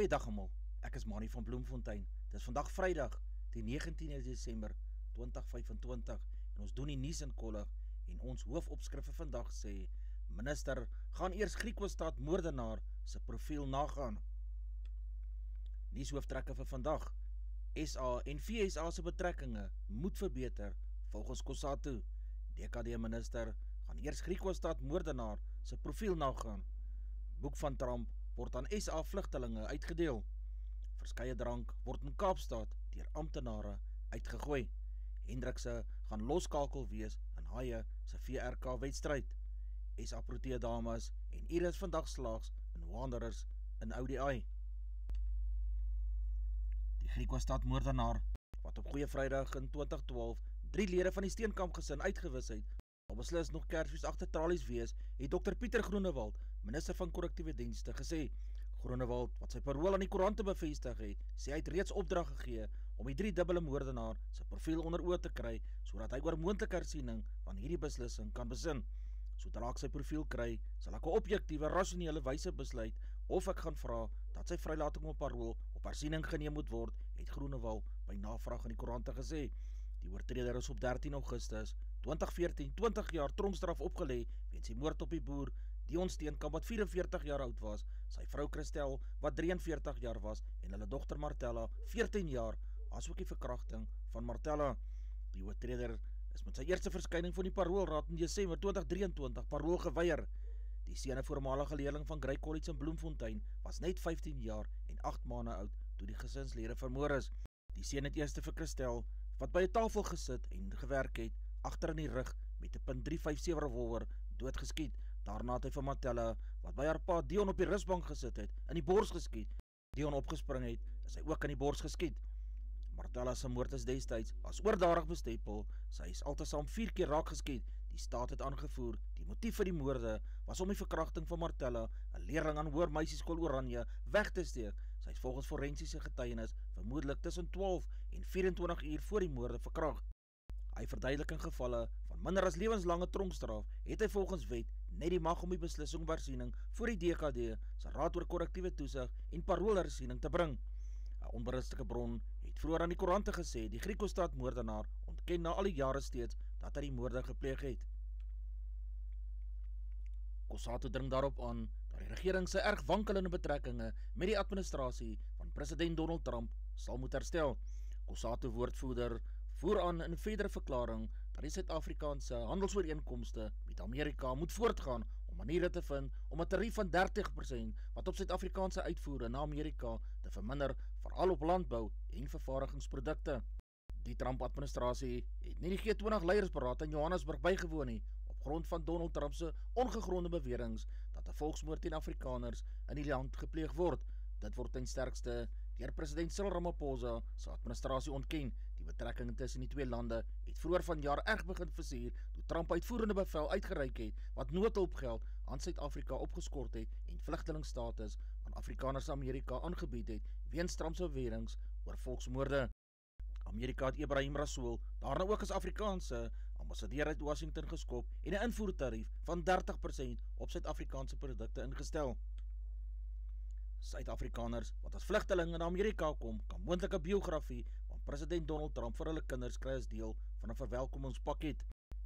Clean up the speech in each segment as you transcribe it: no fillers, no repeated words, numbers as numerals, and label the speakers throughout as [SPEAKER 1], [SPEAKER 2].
[SPEAKER 1] Goeiedag almal, ek is Manie van Bloemfontein. Dit is vandag Vrydag, die 19de Desember 2025 en ons doen die nuus in kollig en ons hoofopskrifte vandag sê: Minister gaan eers Griekwa-Stad moordenaar se profiel nagaan. Nuushooftrekke vir vandag: SA en FSA se betrekkinge moet verbeter volgens COSATU. DKD minister gaan eers Griekwa-Stad moordenaar se profiel nagaan. Boek van Trump word aan SA vlugtelinge uitgedeel. Verskeie drank word in Kaapstad deur amptenare uitgegooi. Hendrikse gaan loskakel wees in Haie se VRK wedstryd. SA Protea dames en Iris vandag slaags in Wanderers in ODI. Die Griekwa-Stad moordenaar wat op Goeie Vrydag in 2012 3 lede van die Steenkamp gesin uitgewis het, al beslis nog Kersfees agter tralies wees, het Dr. Pieter Groenewald, minister van korrektiewe dienste, gesê. Groenewald, wat sy parool aan die koerante bevestig het, sê hy het reeds opdrag gegee om die 3-dubbele moordenaar sy profiel onder oë te kry, sodat hy oor moontlike hersiening van hierdie beslissing kan besin. Sodra ek sy profiel kry, sal ek 'n objektiewe, rasionele wyse besluit of ek gaan vra dat sy vrylating op parool op hersiening geneem moet word, het Groenewald by navraag aan die koerante gesê. Die oortreder is op 13 Augustus 2014 20 jaar tronkstraf opgelê weens die moord op die boer Dion Steenkamp wat 44 jaar oud was, sy vrou Christel wat 43 jaar was en hulle dogter Martella 14 jaar, asook die verkrachting van Martella. Die oortreder is met sy eerste verskyning van die paroolraad in Desember 2023 parool geweier. Die seun, voormalige leerling van Grey College in Bloemfontein, was net 15 jaar en 8 maande oud toe die gesinslede vermoor is. Die seun het eers vir Christel, wat by 'n tafel gesit en gewerk het, agter in die rug met 'n .357 revolver doodgeskiet. Daarna het hy vir Martella, wat by haar pa Dion op die rusbank gesit het, in die bors geskiet. Dion opgespring het, is hy ook in die bors geskiet. Martella se moord is destyds as oordadig bestempel. Sy is altesaam 4 keer raak geskiet. Die staat het aangevoer die motief vir die moorde was om die verkrachting van Martella, 'n leerling aan Hoër Meisieskool Oranje, weg te steek. Sy is volgens forensiese getuienis vermoedelik tussen 12 en 24 uur voor die moorde verkragt. Hy verduidelik in gevalle van minder as lewenslange tronkstraf het hy volgens wet net die mag om die beslissing om hersiening voor die DKD se Raad oor Korrektiewe Toesig en paroolhersiening te bring. 'n Onberuste bron het vroeër aan die koerante gesê die Griekwa-Stad moordenaar ontken na al die jare steeds dat hy die moorde gepleeg het. COSATU dring daarop aan dat die regering sy erg wankelende betrekkinge met die administrasie van president Donald Trump sal moet herstel. COSATU woordvoerder voer aan in 'n verdere verklaring dat die Suid-Afrikaanse handelsooreenkomste met Amerika moet voortgaan om maniere te vind om 'n tarief van 30% wat op Suid-Afrikaanse uitvoere na Amerika te verminder, veral op landbou en vervaardigingsprodukte. Die Trump-administrasie het nie die G20 leiersberaad in Johannesburg bygewoon nie, op grond van Donald Trump se ongegronde beweringe dat 'n volksmoord teen Afrikaners in die land gepleeg word. Dit word ten sterkste deur president Cyril Ramaphosa se administrasie ontken. Die betrekkinge tussen die twee lande het vroeër vanjaar erg begin versuur toe Trump uitvoerende bevel uitgereik het wat noodhulpgeld aan Suid-Afrika opgeskort het en vlugtelingstatus aan Afrikaners Amerika aangebied het weens Trump se beweringe oor volksmoorde. Amerika het Ebrahim Rasool daarna ook as Afrikaanse ambassadeur uit Washington geskop en 'n invoertarief van 30% op Suid-Afrikaanse produkte ingestel. Suid-Afrikaners wat as vlugteling in Amerika kom, kan moontlike biografie van president Donald Trump vir hulle kinders kry as deel van 'n verwelkomingspakket.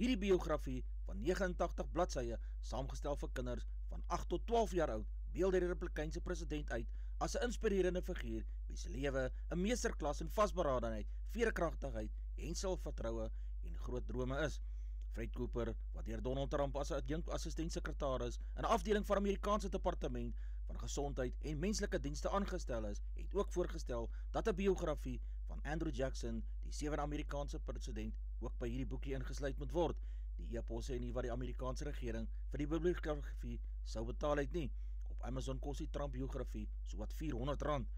[SPEAKER 1] Hierdie biografie van 89 bladsye, saamgestel vir kinders van 8 tot 12 jaar oud, beeld die Republikeinse president uit as 'n inspirerende figuur wie se lewe 'n meesterklas in vasberadenheid, veerkragtigheid en selfvertroue en groot drome is. Fred Cooper, wat deur Donald Trump as 'n adjunkt-assistent-sekretaris in 'n afdeling van Amerikaanse Departement van Gesondheid en Menslike Dienste aangestel is, het ook voorgestel dat 'n biografie van Andrew Jackson, die 7de Amerikaanse president, ook by hierdie boekie ingesluit moet word. Die e-pos sê nie wat die Amerikaanse regering vir die bibliografie sou betaal het nie. Op Amazon kos die Trump biografie sowat R400.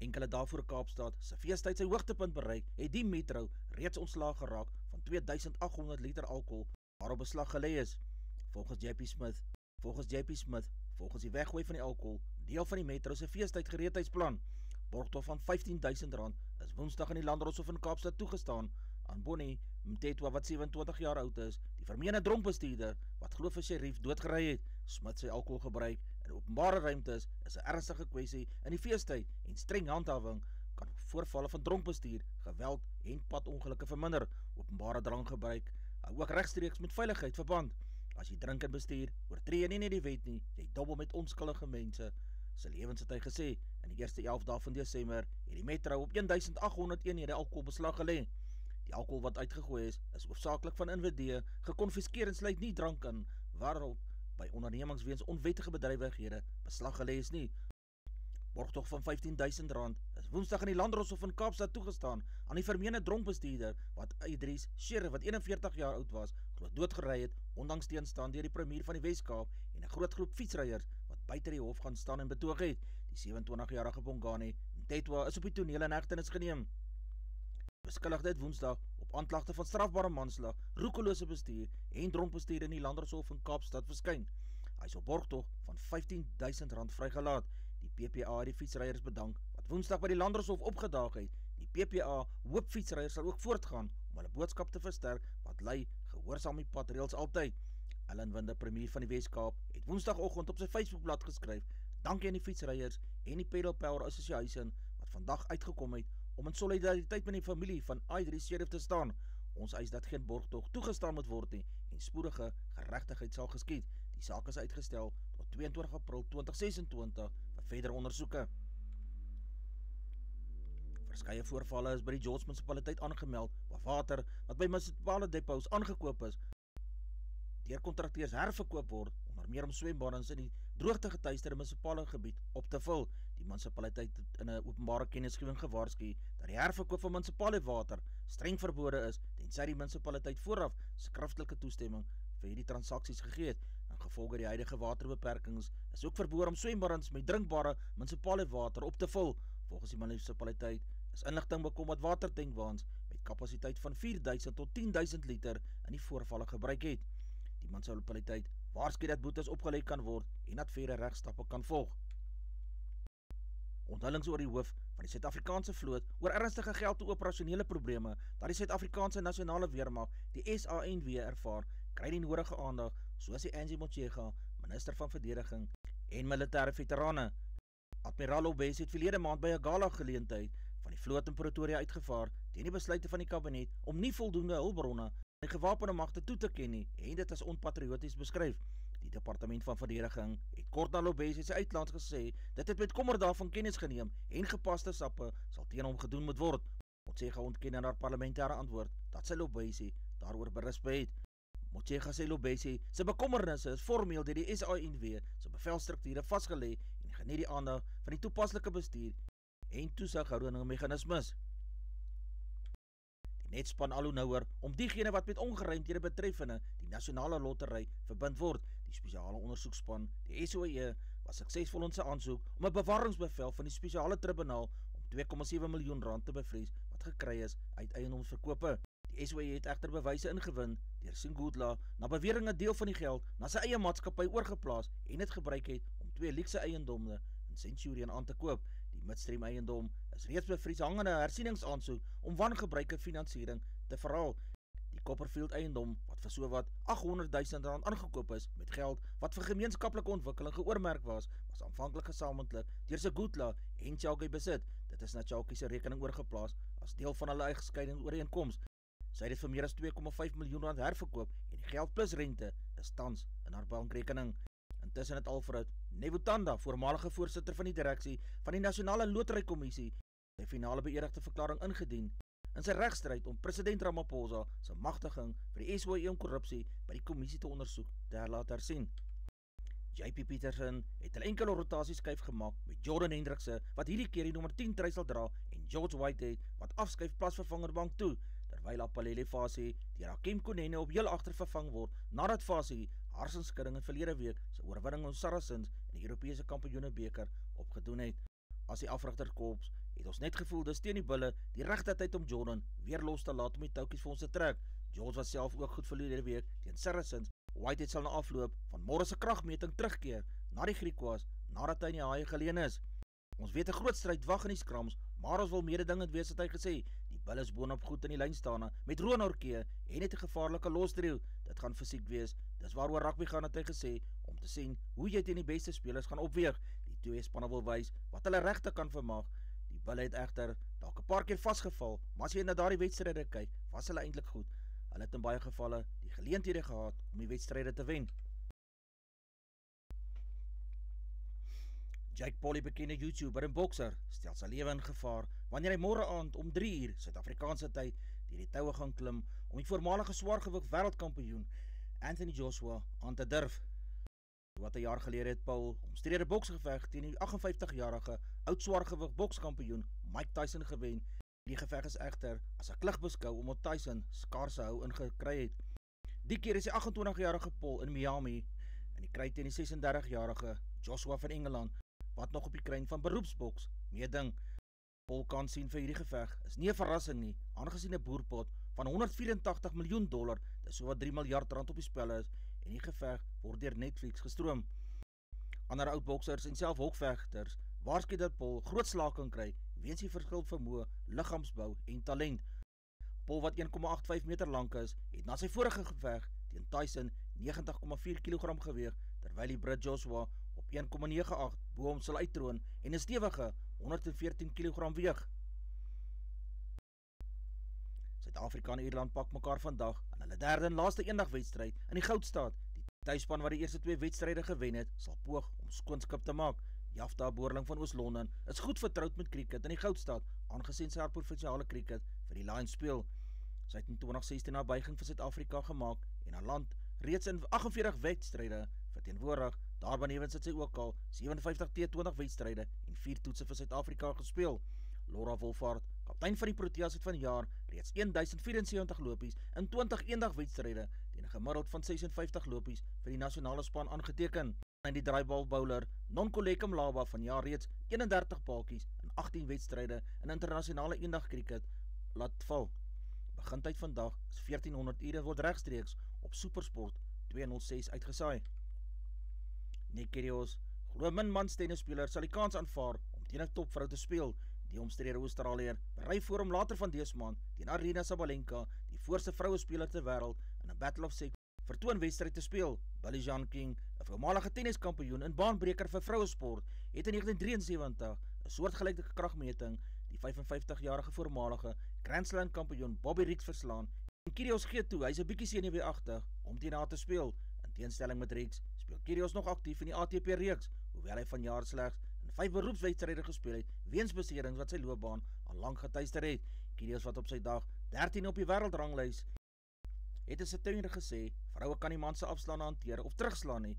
[SPEAKER 1] Enkele dae voor Kaapstad se feestyd sy hoogtepunt bereik, het die metro reeds ontslaag geraak van 2800 liter alkohol waarop beslag gelê is. Volgens JP Smith, volgens die weggooi van die alkohol, deel van die metro se feestyd gereedheidsplan. Borgtof van R15.000 is Woensdag in die Landdroshof in Kaapstad toegestaan aan Bonnie Mtetwa wat 27 jaar oud is, die vermeende dronkbestuurder wat glo vir sheriff doodgery het. Smith sy alkoholgebruik in in openbare ruimtes is 'n ernstige kwessie in die feestyd en streng handhawing kan voorvalle van dronkbestuur, geweld en padongelukke verminder. Openbare drankgebruik hou ook regstreeks met veiligheid verband. As jy drink en bestuur, oortree jy nie net die wet nie, jy dobbel met onskuldige mense se lewens, het hy gesê. In die eerste 11 dae van Desember het die metro op 1800 eenhede alkohol beslag gelê. Die alkohol wat uitgegooi is hoofsaaklik van individue gekonfiskeer en sluit nie drank in, waarop by ondernemings weens onwettige bedrywighede beslag gelê is nie. Borgtog van R15.000 is Woensdag in die Landdroshof in Kaapstad toegestaan aan die vermeende dronkbestuurder wat Idris Shere, wat 41 jaar oud was, groot doodgery het, ondanks teenstand deur die premier van die Wes-Kaap en 'n groot groep fietsryers wat buite die hof gaan staan en betoog het. Die 27-jarige Bongani Mthethwa is op die toneel in hegtenis geneem. Beskuldigde het Woensdag op aanklagte van strafbare manslag, roekelose bestuur en dronkbestuur in die Landdroshof in Kaapstad verskyn. Hy is op borgtog van R15.000 vrygelaat. Die PPA het die fietsryers bedank wat Woensdag by die Landdroshof opgedaag het. Die PPA hoop fietsryers sal ook voortgaan om hulle boodskap te versterk wat lui gehoorsaam die padreëls altyd. Ellen Winde, premier van die Wes-Kaap, het Woensdagoggend op sy Facebookblad geskryf: "Dankie aan die fietsryers en die Pedal Power Association wat vandag uitgekom het om in solidariteit met die familie van Idris Shere te staan. Ons eis dat geen borgtog toegestaan moet word nie en spoedige geregtigheid sal geskied. Die saak is uitgestel tot 22 April 2026 vir verdere ondersoeke." Verskeie voorvalle is by die George munisipaliteit aangemeld waar water wat by munisipale depots aangekoop is deur kontrakteurs herverkoop word, onder meer om swembaddens in die droogtegetuieerde munisipale gebied op te vul. Die munisipaliteit het in 'n openbare kennisgewing gewaarsku dat die herverkoop van munisipale water streng verbode is tensy die munisipaliteit vooraf skriftelike toestemming vir hierdie transaksies gegee het. Ingevolge die huidige waterbeperkings is ook verbode om swembaddens met drinkbare munisipale water op te vul. Volgens die munisipaliteit is inligting bekom dat watertankwaans met kapasiteit van 4.000 tot 10.000 liter in die voorvalle gebruik het. Die munisipaliteit waarsku dat boetes opgelê kan word en dat verdere regstappe kan volg. Onthullings oor die hoof van die Suid-Afrikaanse vloot oor ernstige geld- en operasionele probleme dat die Suid-Afrikaanse nasionale weermag, die SANW, ervaar, kry die nodige aandag, soos die Angie Motshekga, minister van verdediging en militêre veterane. Admiraal Lobes het verlede maand by 'n gala geleentheid van die vloot in Pretoria uitgevaar teen die besluite van die kabinet om nie voldoende hulpbronne aan die gewapende magte toe te ken nie en dit as onpatrioties beskryf. Die departement van verdediging het kort na Lobes se uitlands gesê dit het met kommer daarvan kennis geneem en gepaste sappe sal teen hom gedoen moet word. Motshekga ontken in haar parlementêre antwoord dat sy Lobes daaroor berisp het. Motshekga sê Lobes se bekommernisse is formeel deur die SANW se bevelstrukture vasgelê en geniet die aandag van die toepaslike bestuur en toesighoudende meganismes. Die net span al hoe nouer om diegene wat met ongeruimthede betreffende die nasionale lottery verbind word. Die spesiale ondersoekspan, die SOE, was suksesvol in sy aansoek om 'n bewaringsbevel van die spesiale tribunaal om R2,7 miljoen te bevries wat gekry is uit eiendomsverkope. Die SOE het egter bewyse ingewin deur Singudla na bewering 'n deel van die geld na sy eie maatskappy oorgeplaas en dit gebruik het om 2 luukse eiendomme in Centurion aan te koop. Die midstream eiendom is reeds bevries hangende hersieningsaansoek om wangebruike finansiering te verhaal. Die Copperfield eiendom wat vir sowat R800.000 aangekoop is met geld wat vir gemeenskaplike ontwikkeling geoormerk was aanvanklik gesamentlik deur Singudla en Chauke besit. Dit is na Chauke se rekening oorgeplaas as deel van hulle egskeiding ooreenkoms. Sy het vir meer as R2,5 miljoen herverkoop en die geld plus rente is tans in haar bankrekening. Intussen het Alfred Nevutanda, voormalige voorsitter van die direksie van die Nasionale Loterykommissie, sy finale beëdigde verklaring ingedien in sy regstryd om president Ramaphosa se magtiging vir die SOE om korrupsie by die kommissie te ondersoek te laat hersien. JP Pietersen het 'n enkele rotasieskuif gemaak met Jordan Hendrikse wat hierdie keer die nommer 10 trui sal dra en George Whitehead wat afskuif plasvervangerbank toe, terwyl Apalele Fasi deur Hakim Konene op heel agter vervang word nadat Fasi harsenskudding in verlede week sy oorwinning op Saracens in die Europese Kampioenebeker opgedoen het. As die afrigterkorps het ons net gevoel dis teen die bulle die regte tyd om Jordan weer los te laat om die toukies vir ons te trek. George was self ook goed verlede week teen Saracens. Whitehead sal na afloop van môre se kragmeting terugkeer na die Griekwas nadat hy in die haie geleen is. Ons weet 'n groot stryd wag in die skrams, maar ons wil mededingend wees, het hy gesê. Die bil is boonop goed in die lynstaande met Ronorke en het 'n gevaarlike losdriehoek. Dit gaan fisiek wees. Dis waaroor rugby gaan, het hy gesê, om te sien hoe jy teen die beste spelers gaan opweeg. Die twee spanne wil wys wat hulle regte kan vermag. Die Bulle het egter dalk 'n paar keer vasgeval, maar as jy na daardie wedstryde kyk, was hulle eintlik goed. Hulle het in baie gevalle die geleenthede gehad om die wedstryde te wen. Jake Paul, die bekende YouTuber en bokser, stel sy lewe in gevaar wanneer hy môre aand om 3 uur Suid-Afrikaanse tyd deur die toue gaan klim om die voormalige swaargewig wêreldkampioen Anthony Joshua aan te durf. Wat 'n jaar gelede het Paul omstrede boksgeveg teen die 58-jarige oud swaargewig bokskampioen Mike Tyson gewen. Die geveg is egter as 'n klug beskou omdat Tyson skaarse hou ingekry het. Die keer is die 28-jarige Paul in Miami en die kry teen die 36-jarige Joshua van Engeland wat nog op die kruin van beroepsboks meeding. Paul kan sien vir hierdie geveg is nie 'n verrassing nie, aangesien 'n boerpot van $184 miljoen, dis sowat 3 miljard rand op die spel is, en die geveg word deur Netflix gestroom. Ander oud boksers en self hokvegters waarsku dat Paul groot slaag kan kry weens die verskil vermoë, liggaamsbou en talent. Paul wat 1,85 meter lank is, het na sy vorige geveg teen Tyson 90,4 kg geweeg, terwyl die Brit Joshua op 1,98 bo hom sal uittroon en 'n stewige 114 kg weeg. Suid-Afrika en Ierland pak mekaar vandag aan hulle derde en laaste eendagwedstryd in die Goudstaat. Die tuisspan wat die eerste 2 wedstryde gewen het, sal poog om skoonskip te maak. Jafta Boerling van Oos-London is goed vertroud met cricket in die Goudstaat, aangesien sy haar provinsiale cricket vir die Lions speel. Sy het in 2016 'n buiging vir Suid-Afrika gemaak en haar land reeds in 48 wedstryde verteenwoordig. Daarbenewens het sy ook al 57 T20 wedstryde en 4 toetse vir Suid-Afrika gespeel. Laura Wolfhard, kaptein van die Proteas, het vanjaar reeds 1074 lopies in 20 eendagwedstryde teen 'n gemiddeld van 56 lopies vir die nasionale span aangeteken. En die draaibal bowler Nonkuleka Mlaba vanjaar reeds 31 paaltjies in 18 wedstryde in internasionale eendagkriket laat val. Begintyd vandag is 1400 ure word regstreeks op Supersport 206 uitgesaai. Nick Kyrgios, glo min-mans tennisspeler, sal die kans aanvaar om teen 'n topvrou te speel. Die omstrede Australiër berei voor om later van dese maand teen Aryna Sabalenka, die voorste vroue-speler ter wêreld, in 'n Battle of Sex vertoonwedstryd te speel. Billie Jean King, 'n voormalige tenniskampioen en baanbreker vir vrouesport, het in 1973 'n soortgelyke kragmeting die 55-jarige voormalige Grand Slam kampioen Bobby Riggs verslaan. En Kyrgios gee toe, hy's 'n bietjie senuweeagtig om teen haar te speel. In teenstelling met Riggs speel Kyrgios nog aktief in die ATP-reeks, hoewel hy vanjaar slegs in 5 beroepswedstryde gespeel het weens beserings wat sy loopbaan al lank getuister het. Kyrgios wat op sy dag 13 op die wêreldranglys het in September gesê vroue kan nie man se afslaan hanteer of terugslaan nie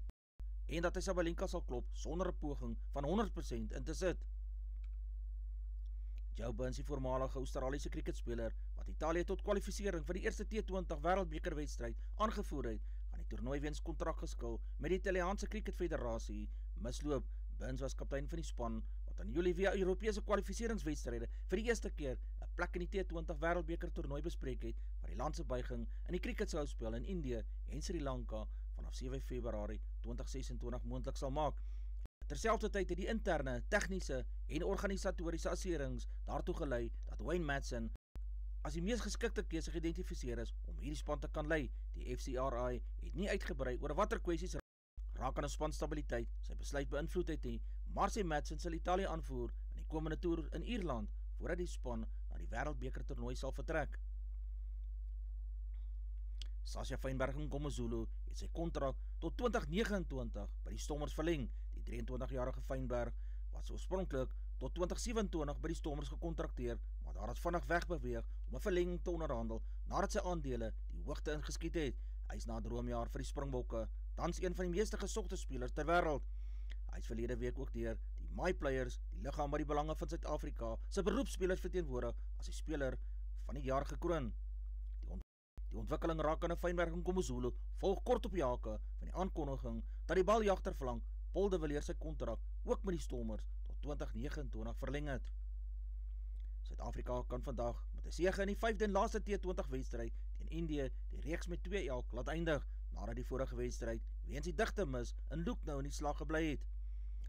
[SPEAKER 1] en dat hy Sabalenka sal klop sonder 'n poging van 100% in te sit. Joe Burns, die voormalige Australiese cricketspeler wat Italië tot kwalifisering vir die eerste T20 wêreldbekerwedstryd aangevoer het, gaan die toernooi weens kontrakkeskil met die Italiaanse Cricketfederasie misloop. Burns was kaptein van die span wat in Julie via Europese kwalifikasiewedstryde vir die eerste keer 'n plek in die T20 wêreldbeker toernooi bespreek het, wat die land se buiging in die cricket sou speel in Indië en Sri Lanka vanaf 7 Februarie 2026 moontlik sal maak. Terselfdertyd het die interne, tegniese en organisatoriese asserings daartoe gelei dat Wayne Madsen as die mees geskikte keuse geïdentifiseer is om hierdie span te kan lei. Die FCRI het nie uitgebrei oor watter kwessies raak aan 'n span stabiliteit sy besluit beïnvloed het nie, maar sê Madsen sal Italië aanvoer in die komende toer in Ierland voordat die span na die wêreldbeker toernooi sal vertrek. Sasha Feinberg en Ngomezulu het sy kontrak tot 2029 by die Stormers verleng. Die 23-jarige Feinberg was oorspronklik tot 2027 by die Stormers gekontrakteer, maar daar het vinnig wegbeweeg om 'n verlenging te onderhandel nadat sy aandele die hoogte ingeskiet het. Hy is na 'n droomjaar vir die Springbokke tans een van die meeste gesogte spelers ter wêreld. Hy is verlede week ook deur die My Players, die liggaam wat die belange van Suid-Afrika se beroepsspelers verteenwoordig, as die speler van die jaar gekroon. Die ontwikkeling raak aan Feinberg en Ngomezulu volg kort op die hake van die aankondiging dat die baljagter flank Paul de Villiers sy kontrak ook met die Stormers tot 2029 verleng het. Suid-Afrika kan vandag met 'n sege in die 5de en laaste T20 wedstryd teen Indië die reeks met 2-1 laat eindig, nadat die vorige wedstryd weens die digte mis in Lucknow in die slag gebly het.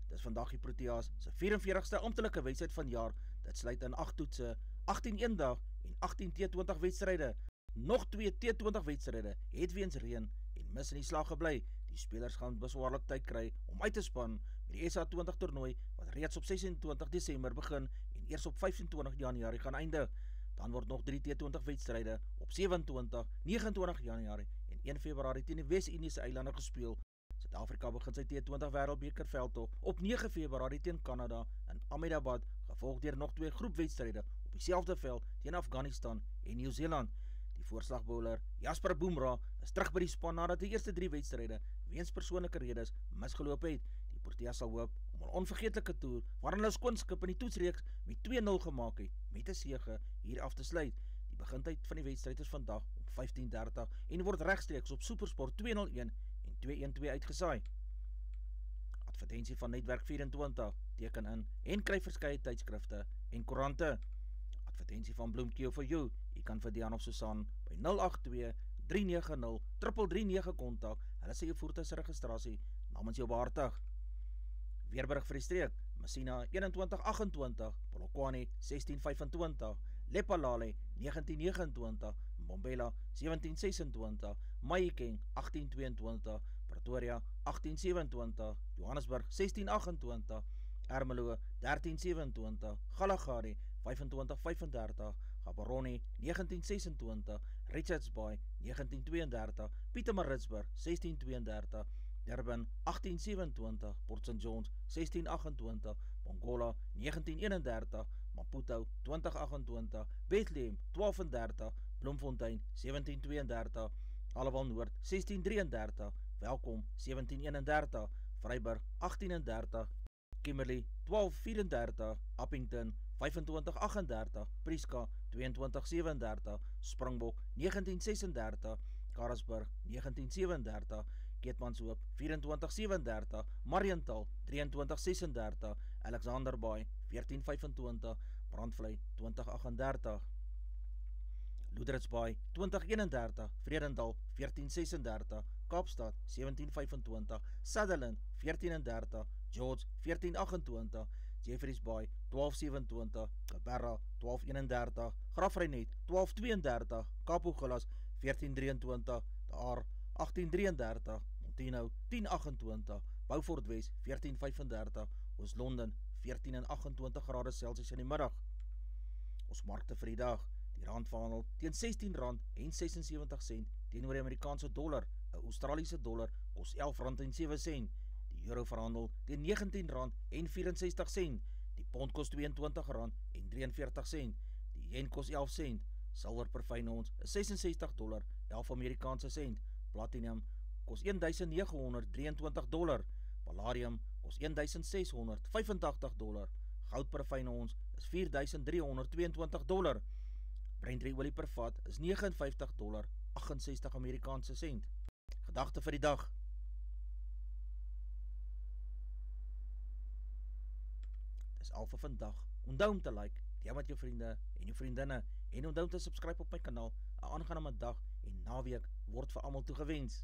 [SPEAKER 1] Dis vandag die Proteas se 44ste amptelike wedstryd van jaar. Dit sluit in 8 toetse, 18 eendag en 18 T20 wedstryde. Nog 2 T20 wedstryde het weens reën en mis in die slag gebly. Die Die spelers gaan beswaarlik tyd kry om uit te span met die SA20 toernooi wat reeds op 26 Desember begin en eers op 25 Januarie gaan eindig. Dan word nog 3 T20 wedstryde op 27, 29 Januarie en 1 Februarie teen die Wes-Indiese eilande gespeel. Suid-Afrika begin sy T20 Wêreldbeker veldtog op 9 Februarie teen Kanada in Ahmedabad, gevolg deur nog 2 groepwedstryde op dieselfde veld teen Afghanistan en Nieu-Seeland. Die voorslagbowler Jasper Bumrah is terug by die span nadat die eerste 3 wedstryde weens persoonlike redes misgeloop het. Die Proteas sal hoop om 'n onvergeetlike toer waarin hulle skoonskip in die toetsreeks met 2-0 gemaak het met 'n sege hier af te sluit. Die begintyd van die wedstryd is vandag om 15:30 en word regstreeks op SuperSport 201 en 212 uitgesaai. Advertensie van Netwerk 24 teken in en kry verskeie tydskrifte en koerante. Advertensie van Bloemkeo for you. Jy kan vir Dian of Susan by 082-390-3339 kontak. Hulle sê jou voertuig se registrasie namens jou behartig. Weerberig vir die streek: Messina 2128, Polokwane 1625, Lephalale 1929, Mbombela 1726, Mahikeng 1822, Pretoria 1827, Johannesburg 1628, Ermelo 1327, Galagadi 2535, Gaborone 1926, Richards Bay 1932, Pietermaritzburg 1632, Durban 1827, Port St Johns 1628, Pongola 1931, Maputo 2028, Bethlehem 1230, Bloemfontein 1732, Allewal Noord 1633, Welkom 1731, Vryburg 1830, Kimberley 1234, Appington 2538, Prieska 2237, Springbok 1936, Karasburg 1937, Keetmanshoop 2437, Mariental 2336, Alexander Bay 1425, Brandvlei 2038, Lourdes Bay 2031, Vredendal 1436, Kaapstad 1725, Sutherland 1430, George 1428, Jeffreys Bay 1227, Cabarra 1231, Grafreinet 1232, Kapoegelas 1423, De Aar 1833, Montino 1028, Beaufort Wes 1435, Oos-London 14 en 28 grade Celsius in die middag. Ons markte vir die dag: die rand verhandel teen R16.76 teenoor die Amerikaanse dollar. 'n Australiese dollar kos R11.07. Die euro verhandel teen R19.64. Die pond kos R22.43. Die yen kos 11 sent. Silwer per fyn ons is $66, 11 Amerikaanse sent. Platinum kos $1923. Palladium kos $1685. Goud per fyn ons is $4322. Brent olie per vat is $59, 68 Amerikaanse sent. Gedagte vir die dag: dis al vir vandag. Onthou om te like, deel met jou vriende en jou vriendinne en onthou om te subscribe op my kanaal. 'n Aangename dag en naweek word vir almal toegewens.